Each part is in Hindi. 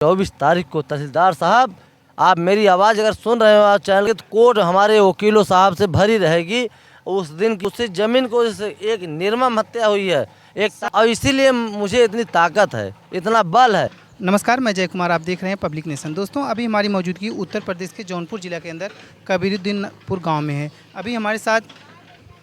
24 तारीख को तहसीलदार साहब, आप मेरी आवाज़ अगर सुन रहे हो आप चैनल के, तो कोर्ट हमारे वकीलों साहब से भरी रहेगी। उस दिन की उससे ज़मीन को एक निर्मम हत्या हुई है और इसीलिए मुझे इतनी ताकत है, इतना बल है। नमस्कार, मैं जय कुमार, आप देख रहे हैं पब्लिक नेशन। दोस्तों, अभी हमारी मौजूदगी उत्तर प्रदेश के जौनपुर ज़िला के अंदर कबीरुद्दीनपुर गांव में है। अभी हमारे साथ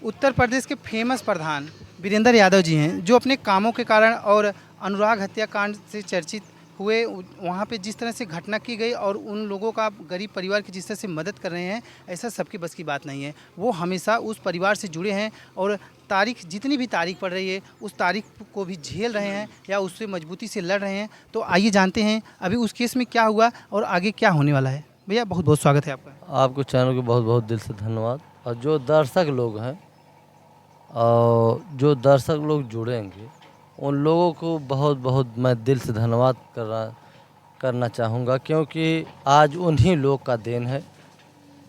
उत्तर प्रदेश के फेमस प्रधान वीरेंद्र यादव जी हैं, जो अपने कामों के कारण और अनुराग हत्याकांड से चर्चित हुए। वहाँ पे जिस तरह से घटना की गई और उन लोगों का गरीब परिवार की जिस तरह से मदद कर रहे हैं, ऐसा सबके बस की बात नहीं है। वो हमेशा उस परिवार से जुड़े हैं और तारीख जितनी भी तारीख पड़ रही है उस तारीख को भी झेल रहे हैं या उससे मजबूती से लड़ रहे हैं। तो आइए जानते हैं अभी उस केस में क्या हुआ और आगे क्या होने वाला है। भैया, बहुत बहुत स्वागत है आपका। आपको चैनल को बहुत बहुत दिल से धन्यवाद। और जो दर्शक लोग हैं और जो दर्शक लोग जुड़ेंगे उन लोगों को बहुत बहुत मैं दिल से धन्यवाद करना चाहूँगा, क्योंकि आज उन्हीं लोग का देन है।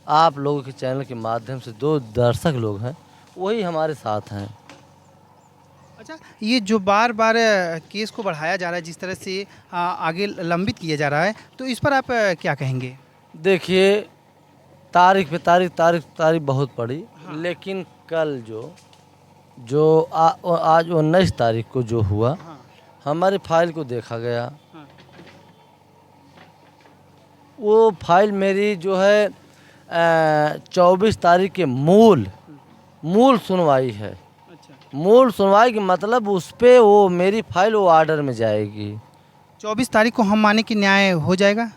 आप लोगों के चैनल के माध्यम से दो दर्शक लोग हैं, वही हमारे साथ हैं। अच्छा, ये जो बार बार केस को बढ़ाया जा रहा है, जिस तरह से आगे लंबित किया जा रहा है, तो इस पर आप क्या कहेंगे? देखिए, तारीख पे तारीख बहुत पड़ी। हाँ। लेकिन कल जो आज 19 तारीख को जो हुआ, हाँ, हमारी फाइल को देखा गया। हाँ। वो फाइल मेरी जो है 24 तारीख के मूल सुनवाई है। अच्छा। मूल सुनवाई के मतलब उस पर वो मेरी फाइल वो ऑर्डर में जाएगी। 24 तारीख को हम माने कि न्याय हो जाएगा।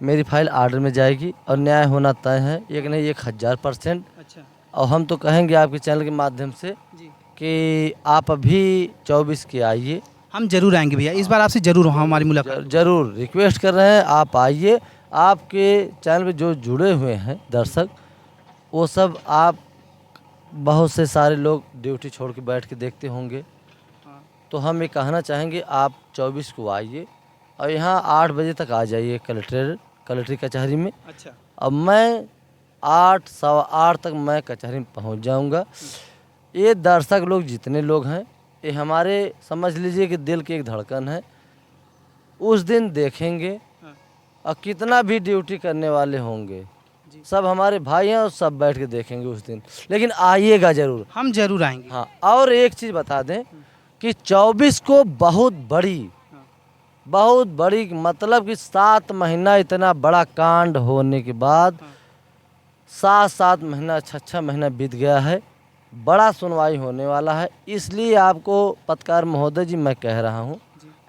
मेरी फाइल ऑर्डर में जाएगी और न्याय होना तय है, एक नहीं 1000%। अच्छा। और हम तो कहेंगे आपके चैनल के माध्यम से जी कि आप अभी 24 के आइए। हम जरूर आएंगे भैया, इस बार आपसे जरूर हमारी मुलाकात। जरूर रिक्वेस्ट कर रहे हैं, आप आइए। आपके चैनल पे जो जुड़े हुए हैं दर्शक, वो सब आप बहुत से सारे लोग ड्यूटी छोड़ के बैठ के देखते होंगे। हाँ। तो हम ये कहना चाहेंगे आप 24 को आइए और यहाँ 8 बजे तक आ जाइए कलेक्ट्री कचहरी में। अच्छा। अब मैं 8 सवा 8 तक मैं कचहरी में पहुँच जाऊँगा। ये दर्शक लोग जितने लोग हैं, ये हमारे समझ लीजिए कि दिल की एक धड़कन है। उस दिन देखेंगे और कितना भी ड्यूटी करने वाले होंगे सब हमारे भाई हैं और सब बैठ के देखेंगे उस दिन। लेकिन आइएगा ज़रूर, हम ज़रूर आएंगे। हाँ, और एक चीज़ बता दें कि 24 को बहुत बड़ी मतलब कि 7 महीना इतना बड़ा कांड होने के बाद 7 महीना 6 महीना बीत गया है, बड़ा सुनवाई होने वाला है। इसलिए आपको पत्रकार महोदय जी मैं कह रहा हूँ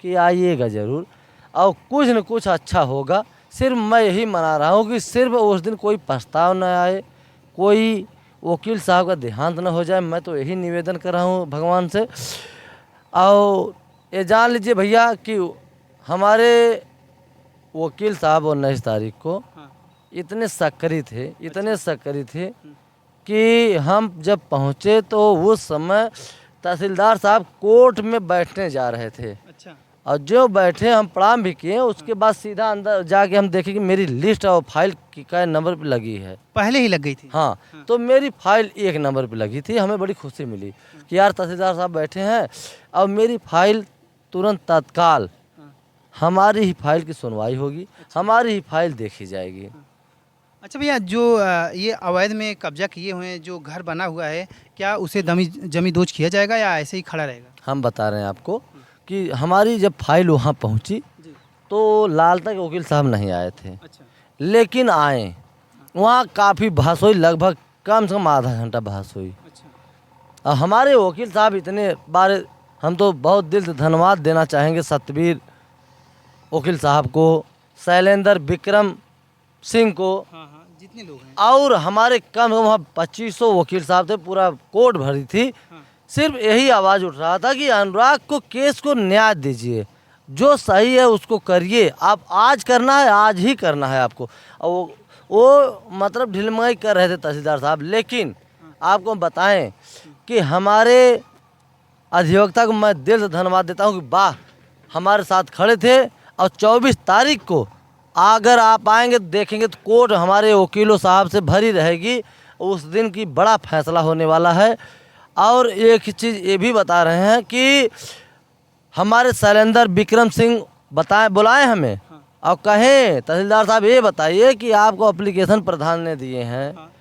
कि आइएगा ज़रूर और कुछ न कुछ अच्छा होगा। सिर्फ मैं यही मना रहा हूँ कि सिर्फ उस दिन कोई पछताव न आए, कोई वकील साहब का देहांत न हो जाए। मैं तो यही निवेदन कर रहा हूँ भगवान से। और ये जान लीजिए भैया कि हमारे वकील साहब 19 तारीख को इतने सक्रिय थे कि हम जब पहुँचे तो उस समय तहसीलदार साहब कोर्ट में बैठने जा रहे थे। अच्छा। और जो बैठे हम प्रणाम भी किए, उसके बाद सीधा अंदर जाके हम देखे कि मेरी लिस्ट और फाइल का नंबर पे लगी है। पहले ही लग गई थी। हाँ, तो मेरी फाइल 1 नंबर पे लगी थी। हमें बड़ी खुशी मिली कि यार तहसीलदार साहब बैठे हैं और मेरी फाइल तुरंत तत्काल हमारी ही फाइल की सुनवाई होगी। अच्छा। हमारी ही फाइल देखी जाएगी। अच्छा भैया, जो ये अवैध में कब्जा किए हुए हैं, जो घर बना हुआ है, क्या उसे जमींदोज किया जाएगा या ऐसे ही खड़ा रहेगा? हम बता रहे हैं आपको कि हमारी जब फाइल वहाँ पहुँची तो लालता के वकील साहब नहीं आए थे। अच्छा। लेकिन आए, वहाँ काफ़ी बहस हुई, लगभग कम से कम आधा घंटा बहस हुई। अच्छा। और हमारे वकील साहब इतने बार, हम तो बहुत दिल से धन्यवाद देना चाहेंगे सत्यवीर वकील साहब को, शैलेंद्र विक्रम सिंह को। हाँ, जितने लोग हैं, और हमारे कम से कम 2500 वकील साहब थे, पूरा कोर्ट भरी थी। हाँ। सिर्फ यही आवाज़ उठ रहा था कि अनुराग को केस को न्याय दीजिए, जो सही है उसको करिए। आप आज करना है, आज ही करना है आपको। और वो मतलब ढिलमगाई कर रहे थे तहसीलदार साहब। लेकिन आपको बताएं कि हमारे अधिवक्ता को मैं दिल से धन्यवाद देता हूँ कि वाह, हमारे साथ खड़े थे। और 24 तारीख को अगर आप आएंगे देखेंगे तो कोर्ट हमारे वकीलों साहब से भरी रहेगी। उस दिन की बड़ा फैसला होने वाला है। और एक चीज़ ये भी बता रहे हैं कि हमारे शैलेंद्र विक्रम सिंह बुलाए हमें। हाँ। और कहें तहसीलदार साहब ये बताइए कि आपको एप्लीकेशन प्रधान ने दिए हैं हाँ,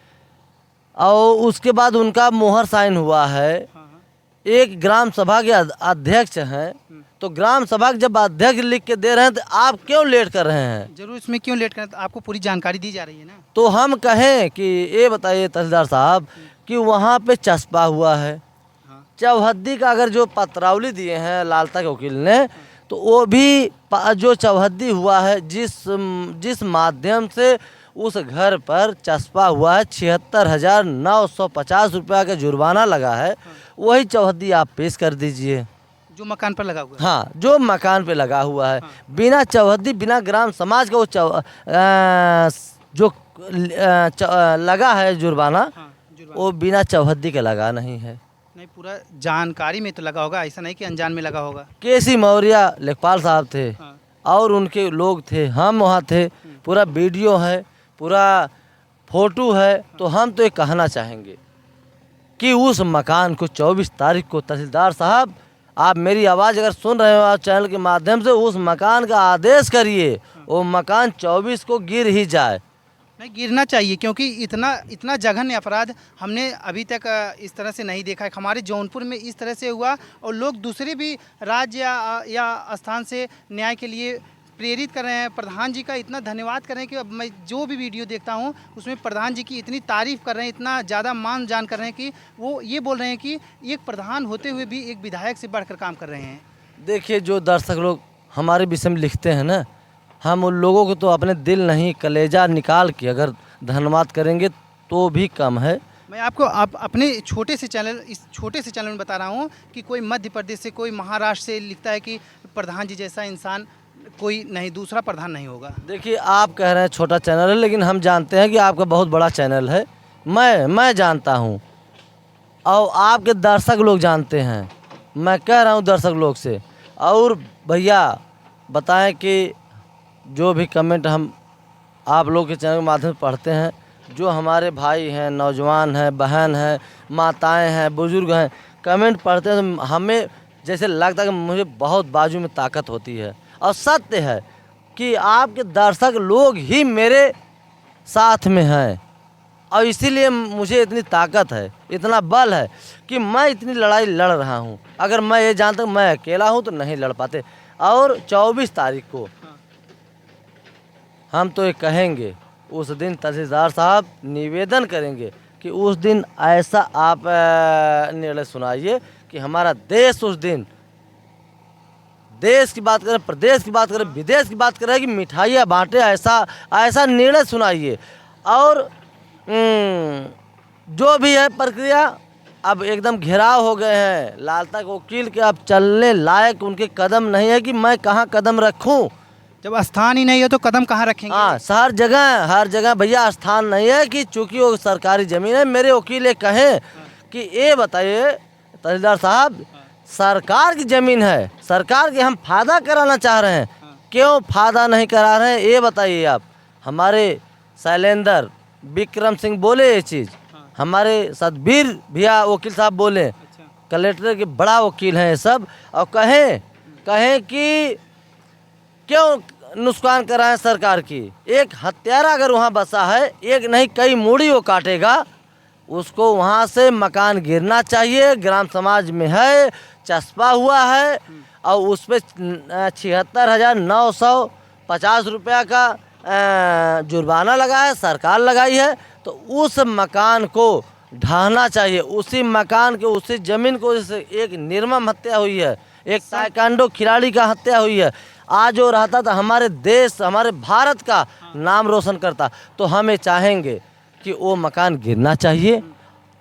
और उसके बाद उनका मोहर साइन हुआ है, हाँ, हाँ, एक ग्राम सभा के अध्यक्ष हैं, तो ग्राम सभा के जब अध्यक्ष लिख के दे रहे हैं तो आप क्यों लेट कर रहे हैं? जरूर इसमें क्यों लेट करना, आपको पूरी जानकारी दी जा रही है ना। तो हम कहें कि ये बताइए तहसीलदार साहब कि वहाँ पे चस्पा हुआ है, हाँ, चौहद्दी का अगर जो पत्रावली दिए हैं लालता के वकील ने, तो वो भी जो चौहद्दी हुआ है जिस माध्यम से उस घर पर चस्पा हुआ है 76,950 रुपया का जुर्माना लगा है, वही चौहद्दी आप पेश कर दीजिए। जो मकान पर लगा हुआ है। हाँ, जो मकान पे लगा हुआ है, बिना चौहद्दी बिना ग्राम समाज का वो जो लगा है जुर्माना, हाँ, जुर्माना। वो बिना चौहद्दी के लगा नहीं है। नहीं, पूरा जानकारी में तो लगा होगा, ऐसा नहीं कि अनजान में लगा होगा। केसी मौर्य लेखपाल साहब थे हाँ, और उनके लोग थे, हम वहाँ थे, पूरा वीडियो है, पूरा फोटो है। तो हम तो ये कहना चाहेंगे कि उस मकान को 24 तारीख को तहसीलदार साहब, आप मेरी आवाज़ अगर सुन रहे हो आप चैनल के माध्यम से, उस मकान का आदेश करिए, वो मकान 24 को गिर ही जाए। नहीं, गिरना चाहिए, क्योंकि इतना जघन्य अपराध हमने अभी तक इस तरह से नहीं देखा है। हमारे जौनपुर में इस तरह से हुआ और लोग दूसरे भी राज्य या स्थान से न्याय के लिए प्रेरित कर रहे हैं। प्रधान जी का इतना धन्यवाद कर रहे हैं कि अब मैं जो भी वीडियो देखता हूं उसमें प्रधान जी की इतनी तारीफ़ कर रहे हैं, इतना ज़्यादा मान जान कर रहे हैं कि वो ये बोल रहे हैं कि एक प्रधान होते हुए भी एक विधायक से बढ़कर काम कर रहे हैं। देखिए, जो दर्शक लोग हमारे विषय में लिखते हैं ना, हम उन लोगों को तो अपने दिल नहीं कलेजा निकाल के अगर धन्यवाद करेंगे तो भी कम है। मैं आपको अपने इस छोटे से चैनल में बता रहा हूँ कि कोई मध्य प्रदेश से, कोई महाराष्ट्र से लिखता है कि प्रधान जी जैसा इंसान कोई नहीं, दूसरा प्रधान नहीं होगा। देखिए, आप कह रहे हैं छोटा चैनल है, लेकिन हम जानते हैं कि आपका बहुत बड़ा चैनल है। मैं जानता हूँ और आपके दर्शक लोग जानते हैं। मैं कह रहा हूँ दर्शक लोग से, और भैया बताएं कि जो भी कमेंट हम आप लोग के चैनल के माध्यम से पढ़ते हैं, जो हमारे भाई हैं, नौजवान हैं, बहन हैं, माताएं हैं, बुजुर्ग हैं, कमेंट पढ़ते हैं तो हमें जैसे लगता है कि मुझे बहुत बाजू में ताकत होती है। और सत्य है कि आपके दर्शक लोग ही मेरे साथ में हैं, और इसीलिए मुझे इतनी ताकत है, इतना बल है कि मैं इतनी लड़ाई लड़ रहा हूँ। अगर मैं ये जानता हूँ मैं अकेला हूँ तो नहीं लड़ पाते। और 24 तारीख को हम तो ये कहेंगे, उस दिन तहसीलदार साहब निवेदन करेंगे कि उस दिन ऐसा आप निर्णय सुनाइए कि हमारा देश उस दिन, देश की बात करें, प्रदेश की बात करें, विदेश की बात करें कि मिठाइयाँ बांटे, ऐसा निर्णय सुनाइए। और जो भी है प्रक्रिया, अब एकदम घेराव हो गए हैं लालता के वकील के, अब चलने लायक उनके कदम नहीं है कि मैं कहाँ कदम रखूं। जब स्थान ही नहीं है तो कदम कहाँ रखेंगे? हाँ, हर जगह भैया स्थान नहीं है कि चूँकि वो सरकारी ज़मीन है। मेरे वकील ये कहें कि ये बताइए तहसीलदार साहब, सरकार की ज़मीन है, सरकार के हम फ़ायदा कराना चाह रहे हैं, क्यों फ़ायदा नहीं करा रहे हैं ये बताइए आप। हमारे शैलेंद्र विक्रम सिंह बोले ये चीज़, हमारे सतबीर भैया वकील साहब बोले, कलेक्टर के बड़ा वकील हैं ये सब, और कहें कि क्यों नुकसान कराएं सरकार की। एक हत्यारा अगर वहाँ बसा है, एक नहीं कई मूड़ी वो काटेगा, उसको वहाँ से मकान गिरना चाहिए। ग्राम समाज में है, चस्पा हुआ है और उस पर 76,950 रुपया का जुर्माना लगा है, सरकार लगाई है। तो उस मकान को ढाहना चाहिए, उसी मकान के, उसी ज़मीन को। एक निर्मम हत्या हुई है, एक ताइक्वांडो खिलाड़ी का हत्या हुई है। आज वो रहता था हमारे देश, हमारे भारत का नाम रोशन करता। तो हमें चाहेंगे कि वो मकान गिरना चाहिए।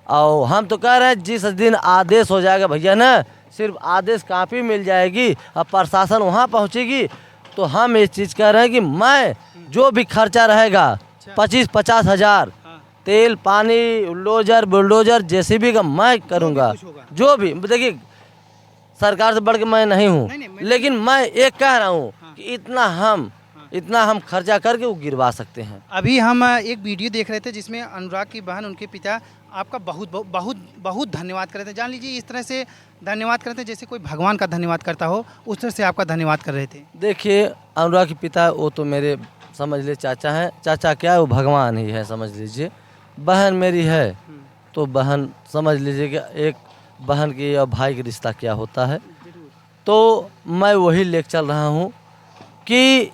और हम तो कह रहे हैं जिस दिन आदेश हो जाएगा भैया ना, सिर्फ आदेश कापी मिल जाएगी और प्रशासन वहाँ पहुँचेगी, तो हम ये चीज़ कह रहे हैं कि मैं जो भी खर्चा रहेगा 25-50 हज़ार, तेल पानी, बुलडोजर जेसीबी का मैं करूँगा। जो भी देखिए, सरकार से बढ़ के मैं नहीं हूँ, लेकिन मैं एक कह रहा हूँ कि इतना हम खर्चा करके वो गिरवा सकते हैं। अभी हम एक वीडियो देख रहे थे जिसमें अनुराग की बहन, उनके पिता आपका बहुत बहुत बहुत बहुत धन्यवाद कर रहे थे। जान लीजिए, इस तरह से धन्यवाद करते हैं जैसे कोई भगवान का धन्यवाद करता हो, उस तरह से आपका धन्यवाद कर रहे थे। देखिए, अनुराग के पिता वो तो मेरे समझ लीजिए चाचा हैं। चाचा क्या है, वो भगवान ही है समझ लीजिए। बहन मेरी है तो बहन समझ लीजिए कि एक बहन की और भाई का रिश्ता क्या होता है। तो मैं वही लेकर चल रहा हूँ कि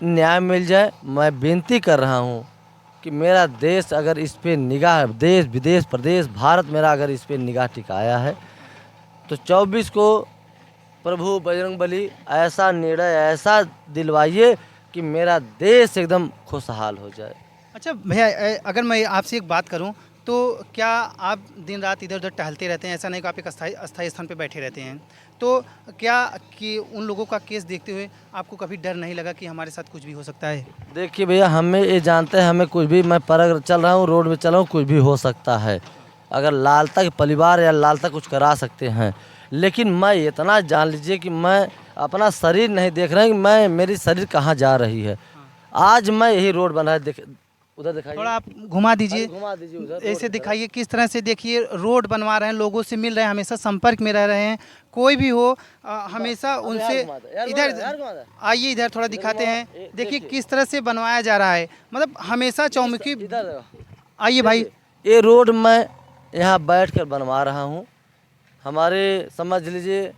न्याय मिल जाए। मैं विनती कर रहा हूँ कि मेरा देश अगर इस पे निगाह, देश विदेश प्रदेश भारत मेरा अगर इस पे निगाह टिकाया है तो 24 को प्रभु बजरंगबली ऐसा निर्णय ऐसा दिलवाइए कि मेरा देश एकदम खुशहाल हो जाए। अच्छा भैया, अगर मैं आपसे एक बात करूं तो क्या आप दिन रात इधर उधर टहलते रहते हैं? ऐसा नहीं कि आप एक अस्थायी स्थान पे बैठे रहते हैं, तो क्या कि उन लोगों का केस देखते हुए आपको कभी डर नहीं लगा कि हमारे साथ कुछ भी हो सकता है? देखिए भैया, हमें ये जानते हैं, हमें कुछ भी, मैं पर चल रहा हूँ, रोड में चल रहा हूँ, कुछ भी हो सकता है। अगर लालता के परिवार या लालता कुछ करा सकते हैं, लेकिन मैं इतना जान लीजिए कि मैं अपना शरीर नहीं देख रहा हूँ कि मैं मेरी शरीर कहाँ जा रही है। आज मैं यही रोड बना है, उधर दिखाइए, थोड़ा आप घुमा दीजिए, घुमा दीजिए उधर, ऐसे दिखाइए किस तरह से। देखिए रोड बनवा रहे हैं, लोगों से मिल रहे हैं, हमेशा संपर्क में रह रहे हैं। कोई भी हो हमेशा उनसे इधर आइए, इधर थोड़ा दिखाते हैं। देखिए किस तरह से बनवाया जा रहा है, मतलब हमेशा चौमुखी। आइए भाई, ये रोड मैं यहाँ बैठकर बनवा रहा हूँ। हमारे समझ लीजिए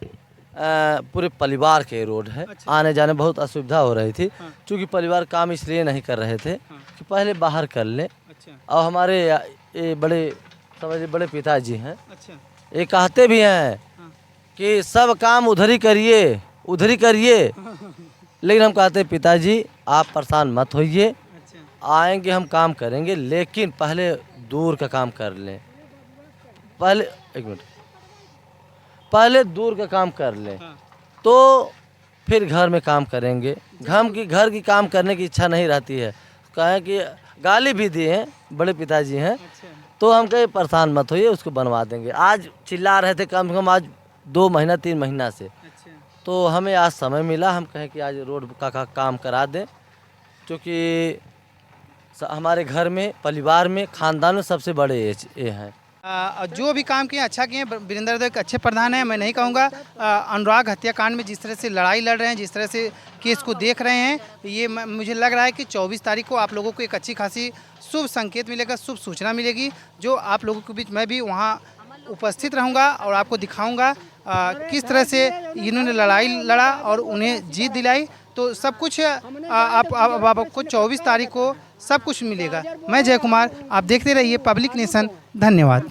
पूरे परिवार के रोड है। अच्छा। आने जाने बहुत असुविधा हो रही थी, हाँ। क्योंकि परिवार काम इसलिए नहीं कर रहे थे कि पहले बाहर कर लें। अच्छा और हमारे ये बड़े समझिए बड़े पिताजी हैं, अच्छा, ये कहते भी हैं हाँ। कि सब काम उधर ही करिए, उधर ही करिए। लेकिन हम कहते हैं पिताजी आप परेशान मत होइए, अच्छा आएंगे हम काम करेंगे, लेकिन पहले दूर का काम कर लें। पहले एक मिनट, पहले दूर का काम कर लें हाँ। तो फिर घर में काम करेंगे। घर की काम करने की इच्छा नहीं रहती है। कहें कि गाली भी दिए हैं, बड़े पिताजी हैं, अच्छा तो हम कहे परेशान मत होइए, उसको बनवा देंगे। आज चिल्ला रहे थे कम से कम आज 2 महीना 3 महीना से, अच्छा तो हमें आज समय मिला, हम कहें कि आज रोड का काम करा दें, क्योंकि हमारे घर में परिवार में खानदान में सबसे बड़े ये हैं। जो भी काम किए अच्छा किए। वीरेंद्र यादव एक अच्छे प्रधान हैं, मैं नहीं कहूँगा। अनुराग हत्याकांड में जिस तरह से लड़ाई लड़ रहे हैं, जिस तरह से केस को देख रहे हैं, ये मुझे लग रहा है कि 24 तारीख को आप लोगों को एक अच्छी खासी शुभ संकेत मिलेगा, शुभ सूचना मिलेगी, जो आप लोगों के बीच मैं भी वहाँ उपस्थित रहूँगा और आपको दिखाऊँगा किस तरह से इन्होंने लड़ाई लड़ा और उन्हें जीत दिलाई। तो सब कुछ आपको 24 तारीख को सब कुछ मिलेगा। मैं जय कुमार, आप देखते रहिए पब्लिक नेशन। धन्यवाद।